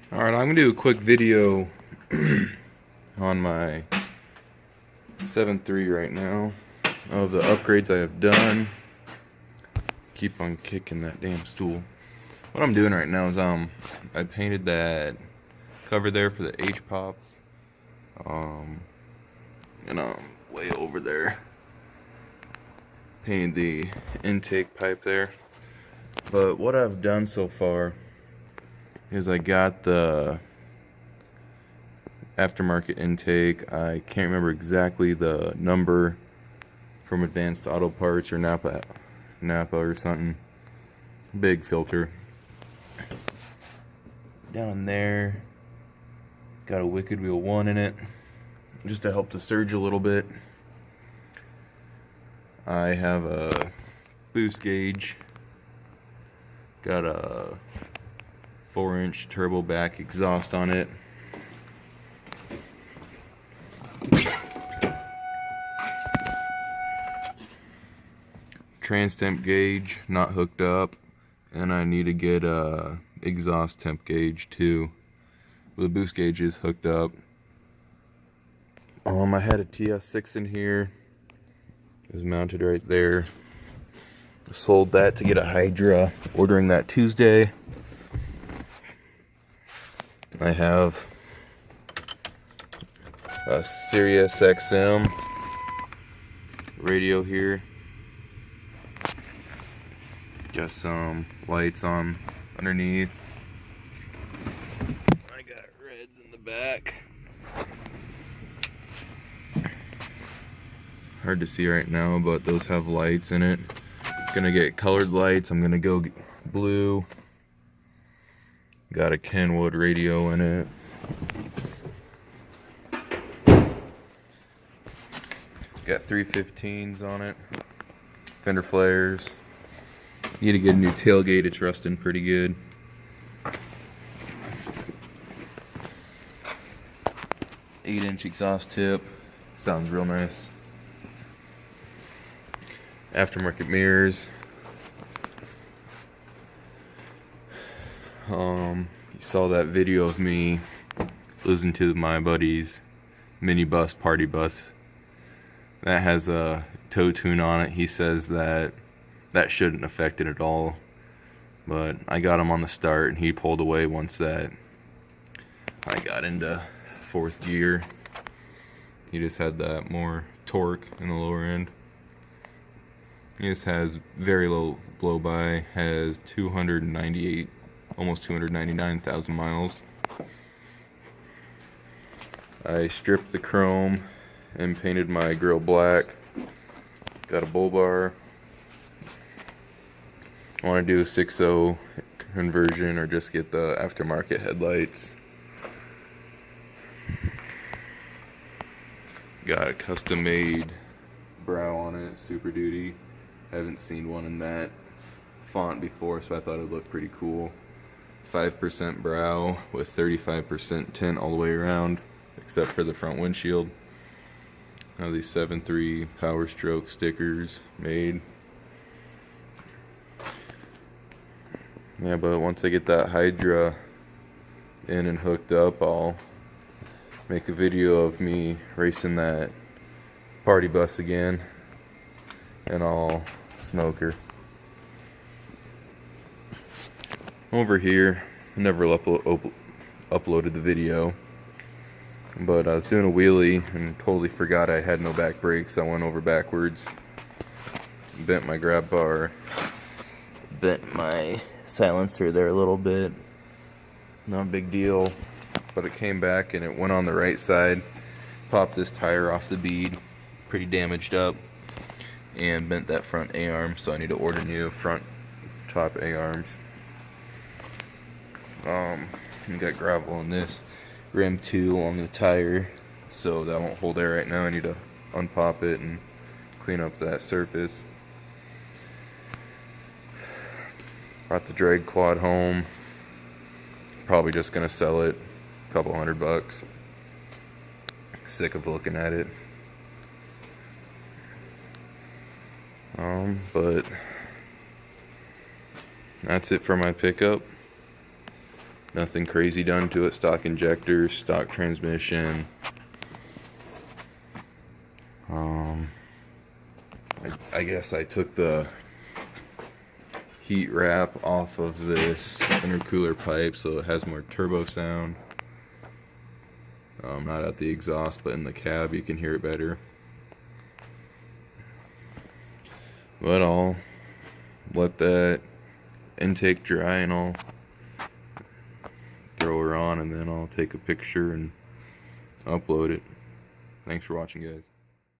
Alright, I'm going to do a quick video on my 7.3 right now of the upgrades I have done. Keep on kicking that damn stool. What I'm doing right now is I painted that cover there for the H-pop. And way over there. Painted the intake pipe there. But what I've done so far is I got the aftermarket intake. I can't remember exactly the number from Advanced Auto Parts or Napa or something. Big filter. Down there, got a Wicked Wheel 1 in it, just to help the surge a little bit. I have a boost gauge. Got a 4-inch turbo back exhaust on it. Trans temp gauge not hooked up, and I need to get a exhaust temp gauge too. The boost gauge is hooked up. I had a TS6 in here. It was mounted right there. Sold that to get a Hydra, ordering that Tuesday. I have a Sirius XM radio here. Got some lights on underneath. I got reds in the back. Hard to see right now, but those have lights in it. Gonna get colored lights. I'm gonna go get blue. Got a Kenwood radio in it. Got 315s on it. Fender flares. Need to get a new tailgate. It's rusting pretty good. Eight-inch exhaust tip. Sounds real nice. Aftermarket mirrors. You saw that video of me listening to my buddy's minibus party bus. That has a toe tune on it. He says that shouldn't affect it at all, but I got him on the start and he pulled away once that I got into 4th gear. He just had that more torque in the lower end. He just has very low blow by, has 298, almost 299,000 miles. I stripped the chrome and painted my grill black. Got a bull bar. I want to do a 6.0 conversion or just get the aftermarket headlights. Got a custom made brow on it, Super Duty. Haven't seen one in that font before, so I thought it looked pretty cool. 5% brow with 35% tint all the way around, except for the front windshield. Now these 7.3 powerstroke stickers made. Yeah, but once I get that Hydra in and hooked up, I'll make a video of me racing that party bus again, and I'll smoke her. Over here, I never uploaded the video, but I was doing a wheelie and totally forgot I had no back brakes. I went over backwards, bent my grab bar, bent my silencer there a little bit. Not a big deal, but it came back and it went on the right side. Popped this tire off the bead, pretty damaged up, and bent that front A-arm, so I need to order new front top A-arms. You got gravel in this rim too along the tire, so that won't hold air right now. I need to unpop it and clean up that surface. Brought the drag quad home. Probably just gonna sell it, a couple $100. Sick of looking at it. But that's it for my pickup. Nothing crazy done to it. Stock injectors, stock transmission. I guess I took the heat wrap off of this intercooler pipe so it has more turbo sound. Not at the exhaust, but in the cab you can hear it better. But I'll let that intake dry and I'll throw her on, and then I'll take a picture and upload it. Thanks for watching, guys.